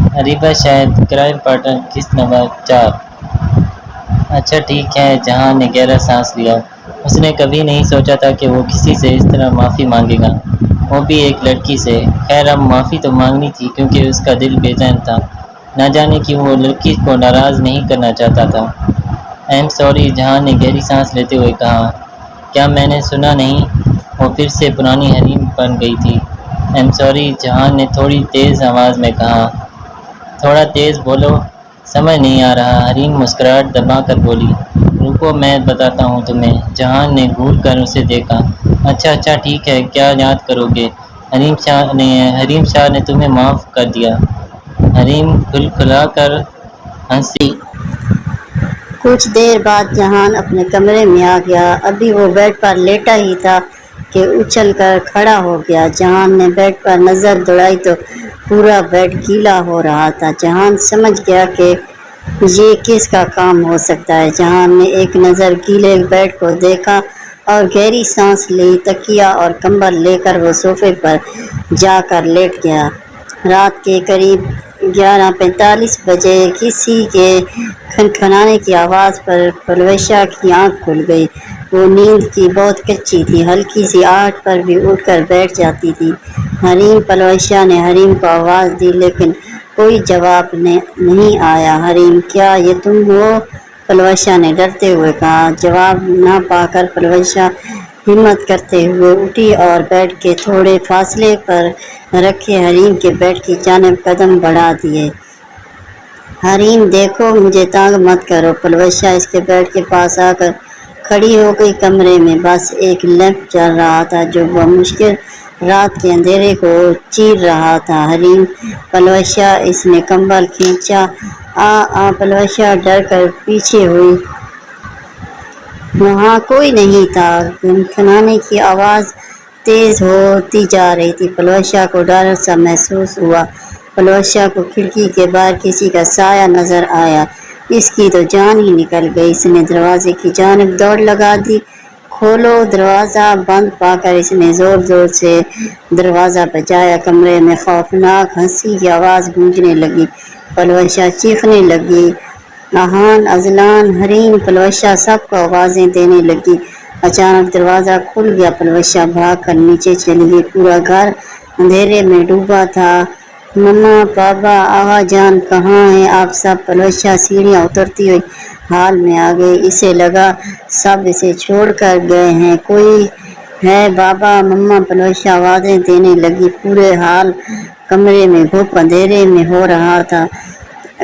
عریبہ شاید crime partner کس number 4؟ اچھا ٹھیک ہے، جہاں نے گہرا سانس لیا۔ اس نے کبھی نہیں سوچا تھا کہ وہ کسی سے اس طرح معافی مانگے گا، وہ بھی ایک لڑکی سے۔ خیر اب معافی تو مانگنی تھی کیونکہ اس کا دل بے چین تھا، نہ جانے کیوں وہ لڑکی کو ناراض نہیں کرنا چاہتا تھا۔ ایم سوری، جہاں نے گہری سانس لیتے ہوئے کہا۔ کیا میں نے سنا نہیں؟ وہ پھر سے پرانی حریم بن گئی تھی۔ ایم سوری، جہاں نے تھوڑی تیز آواز میں کہا۔ تھوڑا تیز بولو، سمجھ نہیں آ رہا؟ حریم مسکراہٹ دبا کر بولی۔ رکو میں بتاتا ہوں تمہیں۔ جہاں نے گھور کر اسے دیکھا۔ اچھا ٹھیک ہے، کیا یاد کرو گے؟ حریم شاہ نے تمہیں معاف کر دیا۔ حریم کھلکھلا کر ہنسی۔ کچھ دیر بعد جہان اپنے کمرے میں آ گیا۔ ابھی وہ بیڈ پر لیٹا ہی تھا کہ اچھل کر کھڑا ہو گیا۔ جہان نے بیڈ پر نظر دوڑائی تو پورا بیڈ گیلا ہو رہا تھا۔ جہان سمجھ گیا کہ یہ کس کا کام ہو سکتا ہے۔ جہان نے ایک نظر گیلے بیڈ کو دیکھا اور گہری سانس لی۔ تکیہ اور کمبل لے کر وہ صوفے پر جا کر لیٹ گیا۔ رات کے قریب 11:45 بجے کسی کے کھنکھنانے کی آواز پر پلوشا کی آنکھ کھل گئی۔ وہ نیند کی بہت کچی تھی، ہلکی سی آہٹ پر بھی اٹھ کر بیٹھ جاتی تھی۔ حریم، پلوشا نے حریم کو آواز دی لیکن کوئی جواب نہیں آیا۔ حریم، کیا یہ تم ہو؟ پلوشا نے ڈرتے ہوئے کہا۔ جواب نہ پا کر پلوشا ہمت کرتے ہوئے اٹھی اور بیڈ کے تھوڑے فاصلے پر رکھے حریم کے بیڈ کی جانب قدم بڑھا دیے۔ حریم دیکھو، مجھے تنگ مت کرو۔ پلوشا اس کے بیڈ کے پاس آ کر کھڑی ہو گئی۔ کمرے میں بس ایک لیمپ جل رہا تھا جو بمشکل رات کے اندھیرے کو چیر رہا تھا۔ حریم، پلوشا، اس نے کمبل کھینچا۔ پلوشا ڈر کر پیچھے ہوئی۔ وہاں کوئی نہیں تھا۔ کھنکھنانے کی آواز تیز ہوتی جا رہی تھی۔ پلوشا کو ڈر سا محسوس ہوا۔ پلوشا کو کھڑکی کے باہر کسی کا سایہ نظر آیا۔ اس کی تو جان ہی نکل گئی۔ اس نے دروازے کی جانب دوڑ لگا دی۔ کھولو دروازہ! بند پا کر اس نے زور زور سے دروازہ بجایا۔ کمرے میں خوفناک ہنسی کی آواز گونجنے لگی۔ پلوشا چیخنے لگی۔ آہان، اذلان، حریم، پلوشا سب کو آوازیں دینے لگی۔ اچانک دروازہ کھل گیا۔ پلوشا بھاگ کر نیچے چلی گئی۔ پورا گھر اندھیرے میں ڈوبا تھا۔ مما، پاپا، آغا جان کہاں ہیں آپ سب؟ پلوشا سیڑھیاں اترتی ہوئی ہال میں آ گئی۔ اسے لگا سب اسے چھوڑ کر گئے ہیں۔ کوئی ہے بابا، مما؟ پلوشا آوازیں دینے لگی۔ پورے ہال کمرے میں گھپ اندھیرے میں ہو رہا تھا۔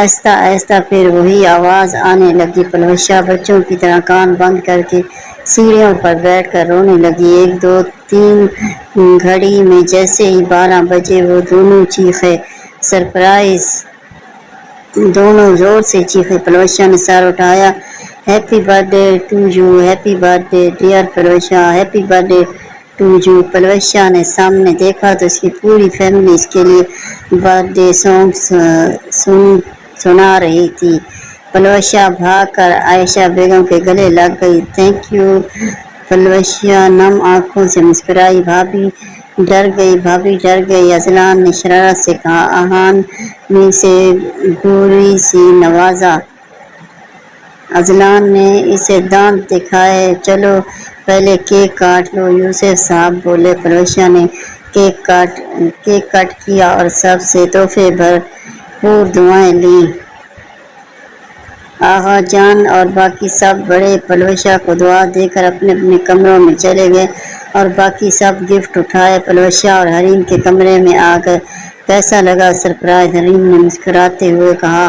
آہستہ آہستہ پھر وہی آواز آنے لگی۔ پلوشا بچوں کی طرح کان بند کر کے سیڑھیوں پر بیٹھ کر رونے لگی۔ 1 2 3 گھڑی میں جیسے ہی 12 بجے وہ دونوں چیخے۔ سرپرائز! دونوں زور سے چیخے۔ پلوشا نے سر اٹھایا۔ Happy birthday to you! Happy birthday dear Palwasha! Happy birthday to you! Palwasha نے سامنے دیکھا تو اس کی پوری فیملی اس کے لیے برتھ ڈے سانگ سنا رہی تھی۔ پلوشا بھاگ کر عائشہ بیگم کے گلے لگ گئی۔ Thank you! پلوشا نم آنکھوں سے مسکرائی۔ بھابھی ڈر گئی! اذلان نے شرارت سے کہا۔ آہان نے اسے گوری سی نوازا۔ اذلان نے اسے دانت دکھائے۔ چلو پہلے کیک کاٹ لو، یوسف صاحب بولے۔ پلوشا نے کیک کٹ کیا اور سب سے تحفے بھرپور دعائیں لیں۔ آغا جان اور باقی سب بڑے پلوشا کو دعا دے کر اپنے اپنے کمروں میں چلے گئے اور باقی سب گفٹ اٹھائے۔ پلوشا اور حریم کے کمرے میں آ کر کیسا لگا سرپرائز؟ حریم نے مسکراتے ہوئے کہا۔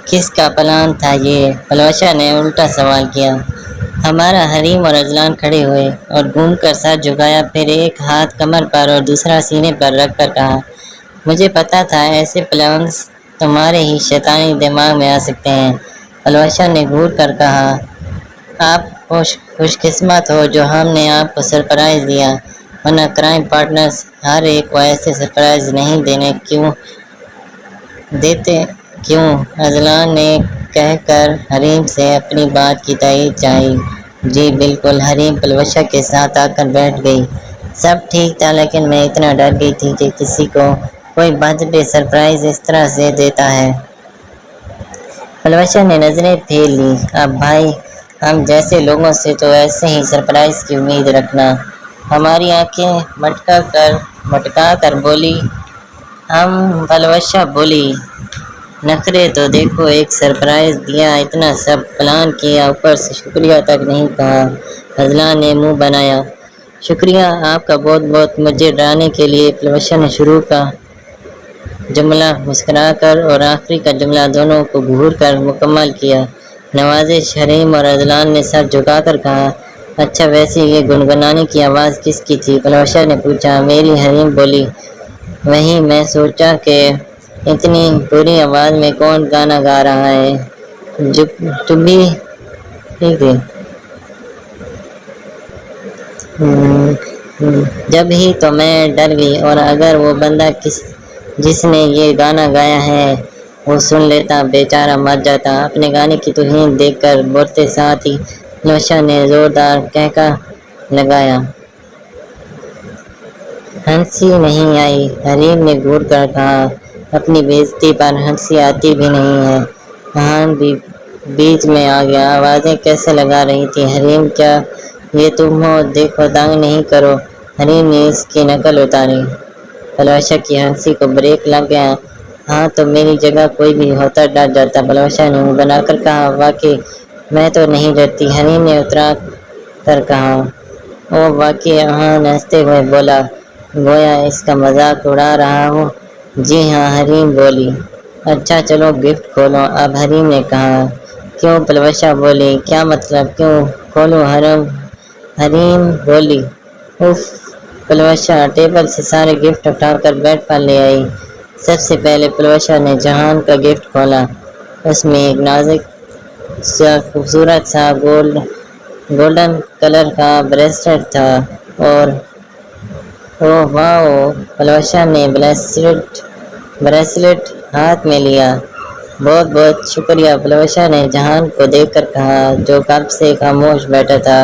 کس کا پلان تھا یہ؟ پلوشا نے الٹا سوال کیا۔ ہمارا۔ حریم اور اذلان کھڑے ہوئے اور گھوم کر سر جھکایا، پھر ایک ہاتھ کمر پر اور دوسرا سینے پر رکھ کر کہا، مجھے پتا تھا ایسے پلانز تمہارے ہی شیطانی دماغ میں آ سکتے ہیں۔ پلوشا نے گھور کر کہا، آپ خوش قسمت ہو جو ہم نے آپ کو سرپرائز دیا، ورنہ کرائم پارٹنرز ہر ایک کو ایسے سرپرائز نہیں دیتے کیوں؟ اذلان نے کہہ کر حریم سے اپنی بات کی تائید چاہی۔ جی بالکل۔ حریم پلوشا کے ساتھ آ کر بیٹھ گئی۔ سب ٹھیک تھا لیکن میں اتنا ڈر گئی تھی کہ کسی کو کوئی برتھ ڈے سرپرائز اس طرح سے دیتا ہے۔ پلوشا نے نظریں پھیر لیں۔ اب بھائی، ہم جیسے لوگوں سے تو ایسے ہی سرپرائز کی امید رکھنا۔ ہماری آنکھیں مٹکا کر بولی۔ پلوشا بولی، نخرے تو دیکھو، ایک سرپرائز دیا، اتنا سب پلان کیا، اوپر سے شکریہ تک نہیں کہا۔ اذلان نے منہ بنایا۔ شکریہ آپ کا بہت بہت مجھے ڈرانے کے لیے۔ پلوشا نے شروع کا جملہ مسکرا کر اور آخری کا جملہ دونوں کو گھور کر مکمل کیا۔ نوازش حریم اور اذلان نے سر جھکا کر کہا، اچھا ویسے یہ گنگنانے کی آواز کس کی تھی؟ پلوشا نے پوچھا۔ میری۔ حریم بولی۔ وہی میں سوچا کہ اتنی بری آواز میں کون گانا گا رہا ہے۔ جبھی ہی تو میں ڈر گئی، اور اگر وہ بندہ جس نے یہ گانا گایا ہے وہ سن لیتا، بیچارہ مر جاتا۔ اپنے گانے کی توہین دیکھ کر بولتے ساتھ ہی پلوشا نے زوردار قہقہہ لگایا۔ ہنسی نہیں آئی؟ حریم نے گھور کر کہا۔ اپنی بےعزتی پر ہنسی آتی بھی نہیں ہے۔ اذہان بھی بیچ میں آ گیا۔ آوازیں کیسے لگا رہی تھی؟ حریم، کیا یہ تم ہو؟ دیکھو، تنگ نہیں کرو۔ حریم نے اس کی نقل اتاری۔ پلوشا کی ہنسی کو بریک لگ گیا۔ ہاں تو میری جگہ کوئی بھی ہوتا ڈر جاتا۔ پلوشا نے منہ بنا کر کہا۔ واقعی میں تو نہیں ڈرتی، حریم نے اترا کر کہا۔ اوہ واقعی؟ اذہان ہنستے ہوئے بولا، گویا اس کا مذاق اڑا رہا ہوں۔ جی ہاں، حریم بولی۔ اچھا چلو گفٹ کھولو اب، حریم نے کہا۔ کیوں؟ پلوشا بولی۔ کیا مطلب کیوں کھولوں؟ حریم بولی۔ اف! پلوشا ٹیبل سے سارے گفٹ اٹھا کر بیڈ پر لے آئی۔ سب سے پہلے پلوشا نے جہان کا گفٹ کھولا۔ اس میں ایک نازک سا خوبصورت سا گولڈن کلر کا بریسلیٹ تھا، اور اوہ واو! پلوشا نے بریسلیٹ ہاتھ میں لیا۔ بہت بہت شکریہ، پلوشا نے جہان کو دیکھ کر کہا، جو کب سے خاموش بیٹھا تھا۔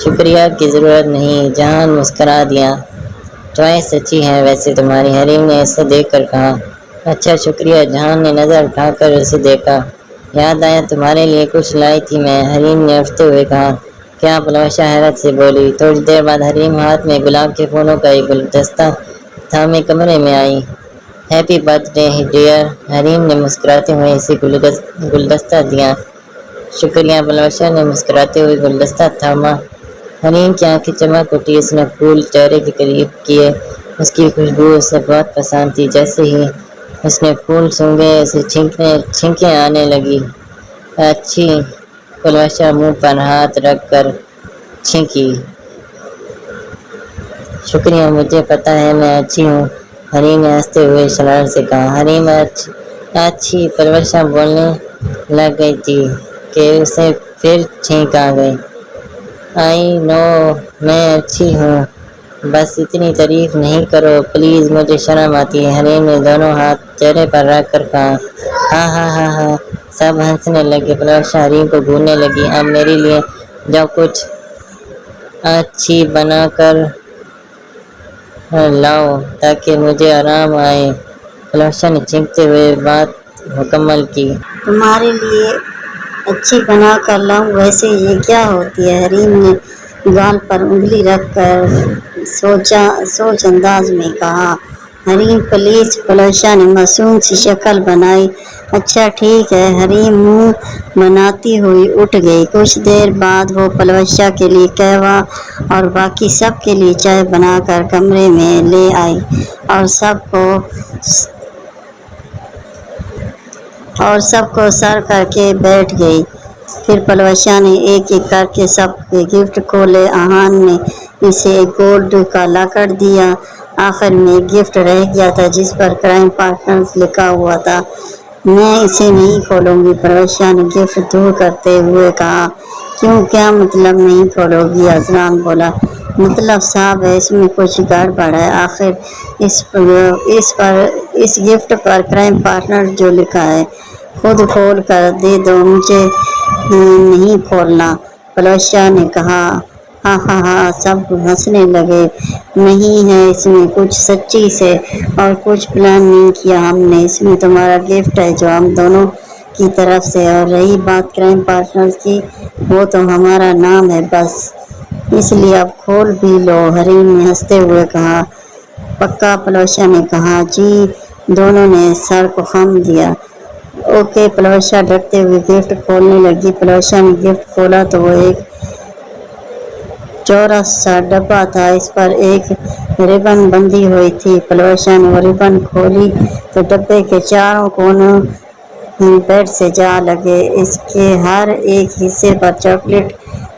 شکریہ کی ضرورت نہیں، جہان مسکرا دیا۔ چوائس اچھی ہے ویسے تمہاری، حریم نے اسے دیکھ کر کہا۔ اچھا شکریہ، جہان نے نظر اٹھا کر اسے دیکھا۔ یاد آیا تمہارے لیے کچھ لائی تھی میں، حریم نے اٹھتے ہوئے کہا۔ کیا؟ پلوشا حیرت سے بولی۔ تھوڑی دیر بعد حریم ہاتھ میں گلاب کے پھولوں کا ایک گلدستہ تھامے کمرے میں آئی۔ ہیپی برتھ ڈے ڈیئر، حریم نے مسکراتے ہوئے اسے گلدستہ دیا۔ شکریہ، پلوشا نے مسکراتے ہوئے گلدستہ تھاما۔ حریم کی آنکھیں چمک اٹھی، اس نے پھول چہرے کے قریب کیے۔ اس کی خوشبو اسے بہت پسند تھی۔ جیسے ہی اس نے پھول سونگھے اسے چھینکیں آنے لگی۔ اچھی؟ پلوشا منہ پر ہاتھ رکھ کر چھینکی۔ شکریہ، مجھے پتہ ہے میں اچھی ہوں، حریم نے ہنستے ہوئے شرارت سے کہا۔ حریم اچھی؟ پلوشا بولنے لگ گئی تھی کہ اسے پھر چھینک آ گئی۔ آئی نو میں اچھی ہوں، بس اتنی تعریف نہیں کرو پلیز، مجھے شرم آتی ہے، حریم نے دونوں ہاتھ چہرے پر رکھ کر کہا۔ ہاں ہاں ہاں ہاں، سب ہنسنے لگے۔ پلوشا حریم کو گھورنے لگی۔ اب میرے لیے جاؤ، کچھ اچھی بنا کر لاؤ تاکہ مجھے آرام آئے۔ پلوشا نے چھینکتے ہوئے بات مکمل کی۔ تمہارے لیے اچھی بنا کر لاؤں؟ ویسے یہ کیا ہوتی ہے؟ حریم نے گال پر انگلی رکھ کر سوچ انداز میں کہا۔ حریم پلیز، پلوشا نے معصوم سی شکل بنائی۔ اچھا ٹھیک ہے، حریم منہ بناتی ہوئی اٹھ گئی۔ کچھ دیر بعد وہ پلوشا کے لیے قہوہ اور باقی سب کے لیے چائے بنا کر کمرے میں لے آئی اور سب کو سر کر کے بیٹھ گئی۔ پھر پلوشا نے ایک ایک کر کے سب کے گفٹ کھولے۔ اذہان نے اسے ایک گولڈ کا لاکٹ دیا۔ آخر میں ایک گفٹ رہ گیا تھا جس پر کرائم پارٹنرز لکھا ہوا تھا۔ میں اسے نہیں کھولوں گی، پلوشا نے گفٹ دور کرتے ہوئے کہا۔ کیوں، کیا مطلب نہیں کھولو گی؟ اذلان بولا۔ مطلب صاحب ہے، اس میں کچھ گڑبڑ ہے۔ آخر اس گفٹ پر کرائم پارٹنر جو لکھا ہے، خود کھول کر دے دو، مجھے نہیں کھولنا، پلوشا نے کہا۔ ہاں ہاں ہاں سب ہنسنے لگے۔ نہیں ہے اس میں کچھ سچی سے، اور کچھ پلان نہیں کیا ہم نے، اس میں تمہارا گفٹ ہے جو ہم دونوں کی طرف سے۔ اور رہی بات کرائم پارٹنر کی، وہ تو ہمارا نام ہے بس، اس لیے اب کھول بھی لو، حریم نے ہنستے ہوئے کہا۔ پکا، پلوشا نے کہا۔ جی، دونوں نے سر کو خم دیا۔ اوکے، پلوشا ڈرتے ہوئے گفٹ کھولنے لگی۔ پلوشا نے گفٹ کھولا تو وہ ایک چوڑا سا ڈبہ تھا، اس پر ایک ربن بندھی ہوئی تھی۔ پلوشا نے وہ ربن کھولی تو ڈبے کے چاروں کونوں بیڈ سے جا لگے، اس کے ہر ایک حصے پر چاکلیٹ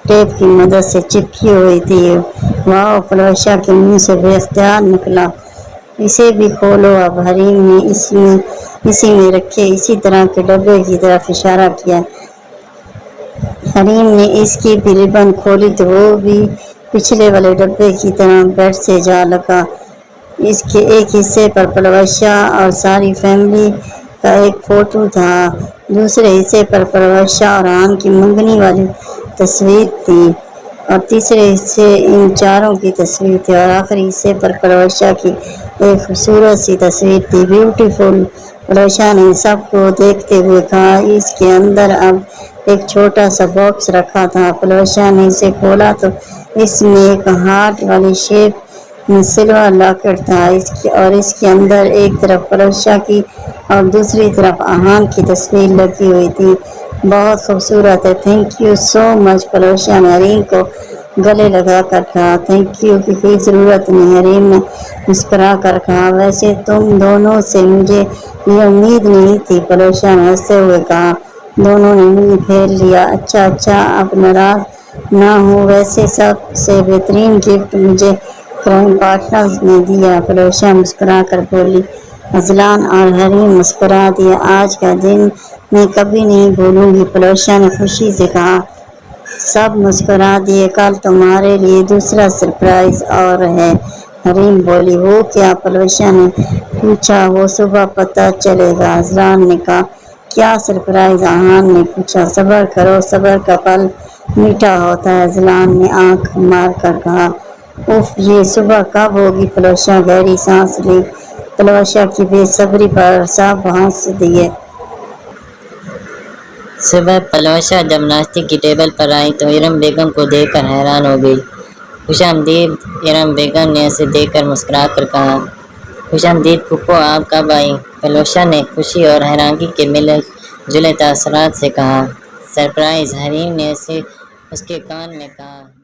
ٹیپ کی مدد سے چپکی ہوئی تھی۔ واؤ، پلوشا کے منہ سے بے اختیار نکلا۔ اسے بھی کھولو اب، حریم نے اسی میں رکھے اسی طرح کے ڈبے کی طرف اشارہ کیا۔ حریم نے اس کی بھی ربن کھولی تو وہ بھی پچھلے والے ڈبے کی طرح بیڈ سے جا لگا۔ اس کے ایک حصے پر پلوشا اور ساری فیملی کا ایک فوٹو تھا، دوسرے حصے پر پلوشا اور آن کی منگنی والی تصویر تھی، اور تیسرے حصے ان چاروں کی تصویر تھی، اور آخری حصے پر پلوشا کی ایک خوبصورت سی تصویر تھی۔ بیوٹیفل، پلوشا نے سب کو دیکھتے ہوئے کہا۔ اس کے اندر اب ایک چھوٹا سا باکس رکھا تھا۔ پلوشا نے اسے کھولا تو اس میں ایک ہارٹ والی شیپ میں سلور لاکٹ تھا، اور اس کے اندر ایک طرف پلوشا کی اور دوسری طرف آہان کی تصویر لگی ہوئی تھی۔ بہت خوبصورت ہے، تھینک یو سو مچ، پلوشا نے حریم کو گلے لگا کر کہا۔ تھینک یو کی کوئی ضرورت نہیں، حریم نے مسکرا کر کہا۔ ویسے تم دونوں سے مجھے یہ امید نہیں تھی، پلوشا نے ہنستے ہوئے کہا۔ دونوں نے منہ پھیر لیا۔ اچھا، اب ناراض نہ ہو، ویسے سب سے بہترین گفٹ مجھے کرائم پارٹنرز نے دیا، پلوشا مسکرا کر بولی۔ اذلان اور حریم مسکرا دیے۔ آج کا دن میں کبھی نہیں بھولوں گی، پلوشا نے خوشی سے کہا۔ سب مسکرا دیے۔ کل تمہارے لیے دوسرا سرپرائز اور ہے، حریم بولی۔ وہ کیا؟ پلوشا نے پوچھا۔ وہ صبح پتہ چلے گا، اذلان نے کہا۔ کیا سرپرائز؟ آہان نے پوچھا۔ صبر کرو، صبر کا پھل میٹھا ہوتا ہے، اذلان نے آنکھ مار کر کہا۔ اف، یہ صبح کب ہوگی؟ پلوشا گہری سانس لی۔ پلوشا کی بے صبری پر سب ہنس دیے۔ صبح پلوشا جب ناشتے کی ٹیبل پر آئی تو ارم بیگم کو دیکھ کر حیران ہو گئی۔ خوش آمدید، ارم بیگم نے اسے دیکھ کر مسکرا کر کہا۔ خوش آمدید پھوپھو، آپ کب آئیں؟ پلوشا نے خوشی اور حیرانگی کے ملے جلے تاثرات سے کہا۔ سرپرائز، حریم نے اس کے کان میں کہا۔